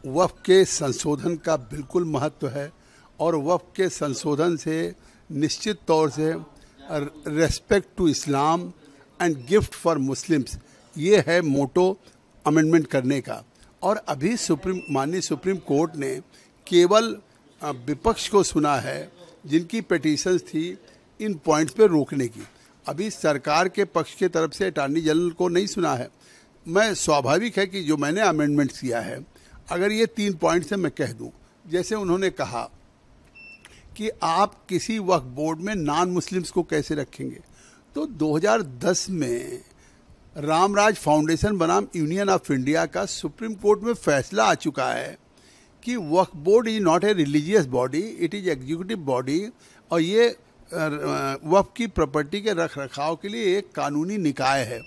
वक्फ के संशोधन का बिल्कुल महत्व है और वक्फ के संशोधन से निश्चित तौर से respect to Islam and gift for Muslims, ये है मोटो अमेंडमेंट करने का। और अभी माननीय सुप्रीम कोर्ट ने केवल विपक्ष को सुना है जिनकी पिटीशंस थी इन पॉइंट्स पे रोकने की। अभी सरकार के पक्ष के तरफ से अटॉर्नी जनरल को नहीं सुना है। मैं स्वाभाविक है कि जो मैंने अमेंडमेंट किया है, अगर ये 3 पॉइंट से मैं कह दूं, जैसे उन्होंने कहा कि आप किसी वक्फ बोर्ड में नॉन मुस्लिम्स को कैसे रखेंगे, तो 2010 में रामराज फाउंडेशन बनाम यूनियन ऑफ इंडिया का सुप्रीम कोर्ट में फैसला आ चुका है कि Waqf board is not a religious body, it is executive body, और ये वक्फ की प्रॉपर्टी के रख रखाव के लिए एक कानूनी निकाय है।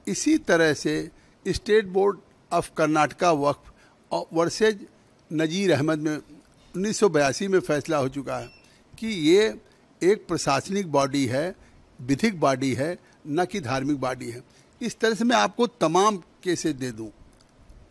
इसी तरह से state board of Karnataka Waqf versus Nazir Ahmad में 1982 में फैसला हो चुका है कि ये एक प्रशासनिक बॉडी है, विधिक बॉडी है, न कि धार्मिक बॉडी है। इस तरह से मैं आपको तमाम केसेस दे दूं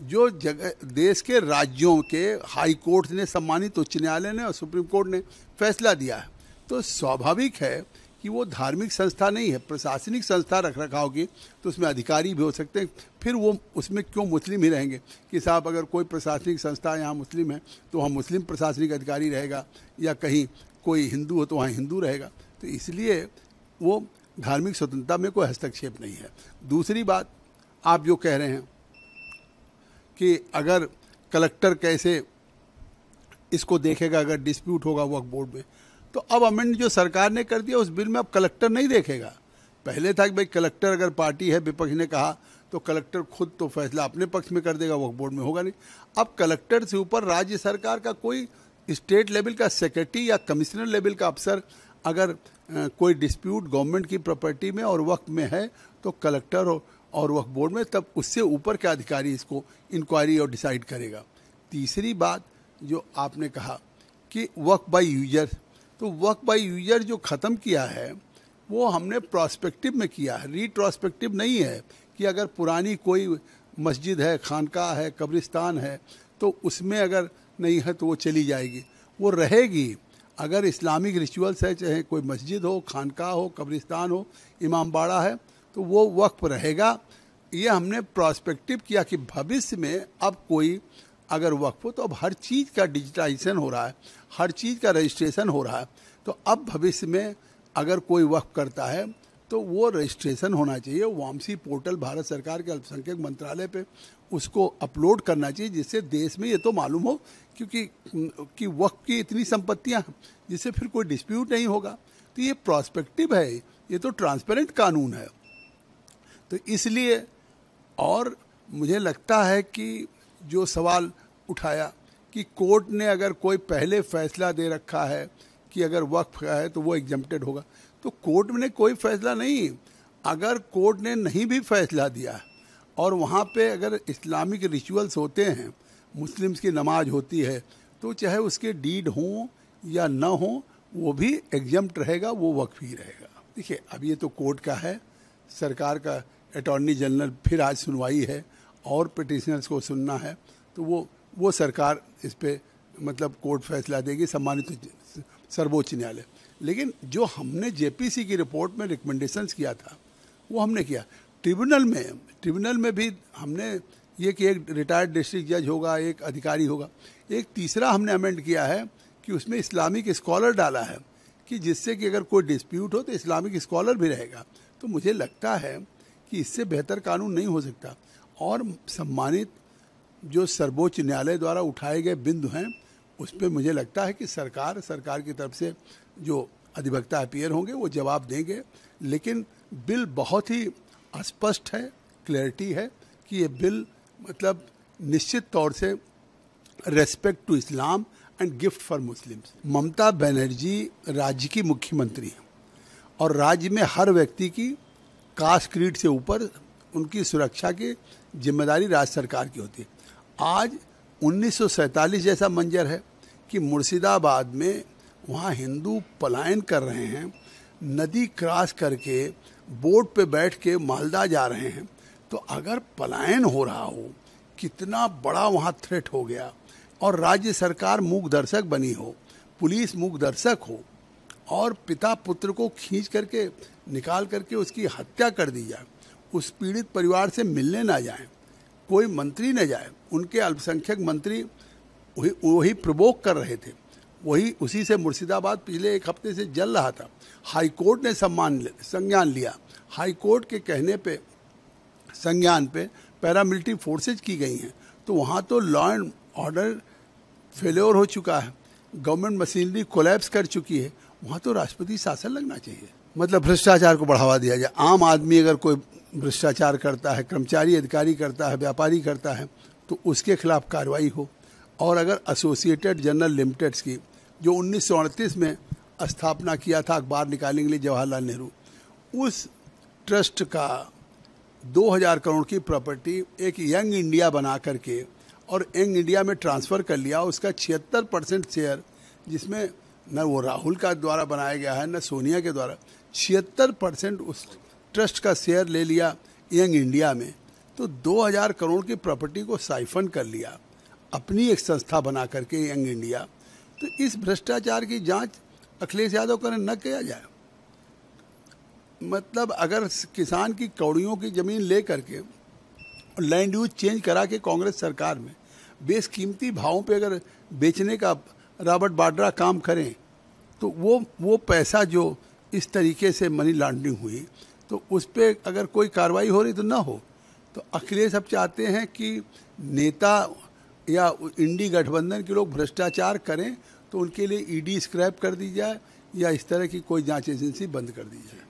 जो जगह देश के राज्यों के हाई कोर्ट ने, सम्मानित उच्च न्यायालय ने और सुप्रीम कोर्ट ने फैसला दिया है। तो स्वाभाविक है कि वो धार्मिक संस्था नहीं है, प्रशासनिक संस्था रख रखाव की, तो उसमें अधिकारी भी हो सकते हैं। फिर वो उसमें क्यों मुस्लिम ही रहेंगे कि साहब अगर कोई प्रशासनिक संस्था यहाँ मुस्लिम है तो वहाँ मुस्लिम प्रशासनिक अधिकारी रहेगा, या कहीं कोई हिंदू हो तो वहाँ हिंदू रहेगा। तो इसलिए वो धार्मिक स्वतंत्रता में कोई हस्तक्षेप नहीं है। दूसरी बात, आप जो कह रहे हैं कि अगर कलेक्टर कैसे इसको देखेगा अगर डिस्प्यूट होगा वक्फ बोर्ड में, तो अब अमेंड जो सरकार ने कर दिया उस बिल में अब कलेक्टर नहीं देखेगा। पहले था कि भाई कलेक्टर अगर पार्टी है, विपक्ष ने कहा तो कलेक्टर खुद तो फैसला अपने पक्ष में कर देगा, वक्फ बोर्ड में होगा नहीं। अब कलेक्टर से ऊपर राज्य सरकार का कोई स्टेट लेवल का सेक्रेटरी या कमिश्नर लेवल का अफसर अगर कोई डिस्प्यूट गवर्नमेंट की प्रॉपर्टी में और वक्फ में है तो कलेक्टर और वक्फ बोर्ड में, तब उससे ऊपर के अधिकारी इसको इंक्वायरी और डिसाइड करेगा। तीसरी बात जो आपने कहा कि वक्फ बाय यूजर, तो वक्फ बाय यूजर जो ख़त्म किया है वो हमने प्रोस्पेक्टिव में किया है, रिट्रोस्पेक्टिव नहीं है कि अगर पुरानी कोई मस्जिद है, खानका है, कब्रिस्तान है तो उसमें अगर नहीं है तो वो चली जाएगी, वो रहेगी। अगर इस्लामिक रिचुअल्स है, चाहे कोई मस्जिद हो, खानका हो, कब्रिस्तान हो, इमामबाड़ा है, तो वो वक्फ रहेगा। ये हमने प्रोस्पेक्टिव किया कि भविष्य में अब कोई अगर वक्फ हो तो अब हर चीज़ का डिजिटाइजेशन हो रहा है, हर चीज़ का रजिस्ट्रेशन हो रहा है, तो अब भविष्य में अगर कोई वक्फ करता है तो वो रजिस्ट्रेशन होना चाहिए। वामसी पोर्टल भारत सरकार के अल्पसंख्यक मंत्रालय पे उसको अपलोड करना चाहिए, जिससे देश में ये तो मालूम हो कि वक्फ की इतनी संपत्तियां हैं, जिससे फिर कोई डिस्प्यूट नहीं होगा। तो ये प्रोस्पेक्टिव है, ये तो ट्रांसपेरेंट कानून है। तो इसलिए, और मुझे लगता है कि जो सवाल उठाया कि कोर्ट ने अगर कोई पहले फैसला दे रखा है कि अगर वक्फ का है तो वो एग्जम्प्टेड होगा, तो कोर्ट ने कोई फैसला नहीं, अगर कोर्ट ने नहीं भी फैसला दिया और वहाँ पे अगर इस्लामिक रिचुअल्स होते हैं, मुस्लिम्स की नमाज होती है, तो चाहे उसके डीड हों या ना हो वो भी एग्जम्प्ट रहेगा, वो वक्फ ही रहेगा। देखिए, अब ये तो कोर्ट का है, सरकार का अटॉर्नी जनरल फिर आज सुनवाई है और पिटिशनर्स को सुनना है, तो वो सरकार इस पे मतलब कोर्ट फैसला देगी, सम्मानित सर्वोच्च न्यायालय। लेकिन जो हमने जेपीसी की रिपोर्ट में रिकमेंडेशंस किया था वो हमने किया। ट्रिब्यूनल में भी हमने ये कि एक रिटायर्ड डिस्ट्रिक्ट जज होगा, एक अधिकारी होगा। एक तीसरा हमने अमेंड किया है कि उसमें इस्लामिक स्कॉलर डाला है कि जिससे कि अगर कोई डिस्प्यूट हो तो इस्लामिक स्कॉलर भी रहेगा। तो मुझे लगता है कि इससे बेहतर कानून नहीं हो सकता। और सम्मानित जो सर्वोच्च न्यायालय द्वारा उठाए गए बिंदु हैं उस पर मुझे लगता है कि सरकार की तरफ से जो अधिवक्ता अपीयर होंगे वो जवाब देंगे। लेकिन बिल बहुत ही स्पष्ट है, क्लैरिटी है कि ये बिल मतलब निश्चित तौर से respect to Islam and gift for Muslims. Mamata Banerjee राज्य की मुख्यमंत्री हैं और राज्य में हर व्यक्ति की कास्ट क्रीड से ऊपर उनकी सुरक्षा की जिम्मेदारी राज्य सरकार की होती है। आज 1947 जैसा मंजर है कि मुर्शिदाबाद में वहाँ हिंदू पलायन कर रहे हैं, नदी क्रॉस करके बोट पे बैठ के मालदा जा रहे हैं। तो अगर पलायन हो रहा हो कितना बड़ा वहाँ थ्रेट हो गया, और राज्य सरकार मूक दर्शक बनी हो, पुलिस मूक दर्शक हो, और पिता पुत्र को खींच करके निकाल करके उसकी हत्या कर दी जाए, उस पीड़ित परिवार से मिलने ना जाए, कोई मंत्री न जाए, उनके अल्पसंख्यक मंत्री वही प्रवोक कर रहे थे, वही उसी से मुर्शिदाबाद पिछले एक हफ्ते से जल रहा था। हाई कोर्ट ने संज्ञान लिया, हाई कोर्ट के कहने पे संज्ञान पे पैरामिलिट्री फोर्सेज की गई हैं, तो वहाँ तो लॉ एंड ऑर्डर फेल्योर हो चुका है, गवर्नमेंट मशीनरी कोलैप्स कर चुकी है, वहाँ तो राष्ट्रपति शासन लगना चाहिए। मतलब भ्रष्टाचार को बढ़ावा दिया जाए। आम आदमी अगर कोई भ्रष्टाचार करता है, कर्मचारी अधिकारी करता है, व्यापारी करता है, तो उसके खिलाफ कार्रवाई हो। और अगर एसोसिएटेड जनरल लिमिटेड्स की जो 1938 में स्थापना किया था अखबार निकालने के लिए जवाहरलाल नेहरू, उस ट्रस्ट का 2000 करोड़ की प्रॉपर्टी एक यंग इंडिया बना करके और यंग इंडिया में ट्रांसफ़र कर लिया। उसका 76% शेयर, जिसमें न वो राहुल का द्वारा बनाया गया है न सोनिया के द्वारा, 76% उस ट्रस्ट का शेयर ले लिया यंग इंडिया में। तो 2000 करोड़ की प्रॉपर्टी को साइफन कर लिया अपनी एक संस्था बना करके यंग इंडिया। तो इस भ्रष्टाचार की जांच अखिलेश यादव करें, न किया जाए। मतलब अगर किसान की कौड़ियों की ज़मीन ले करके लैंड यूज चेंज करा के कांग्रेस सरकार में बेशकीमती भावों पे अगर बेचने का रॉबर्ट वाड्रा काम करें, तो वो पैसा जो इस तरीके से मनी लॉन्ड्रिंग हुई, तो उस पर अगर कोई कार्रवाई हो रही तो ना हो। तो अखिलेश अब चाहते हैं कि नेता या इंडी गठबंधन के लोग भ्रष्टाचार करें तो उनके लिए ईडी स्क्रैप कर दी जाए या इस तरह की कोई जांच एजेंसी बंद कर दी जाए।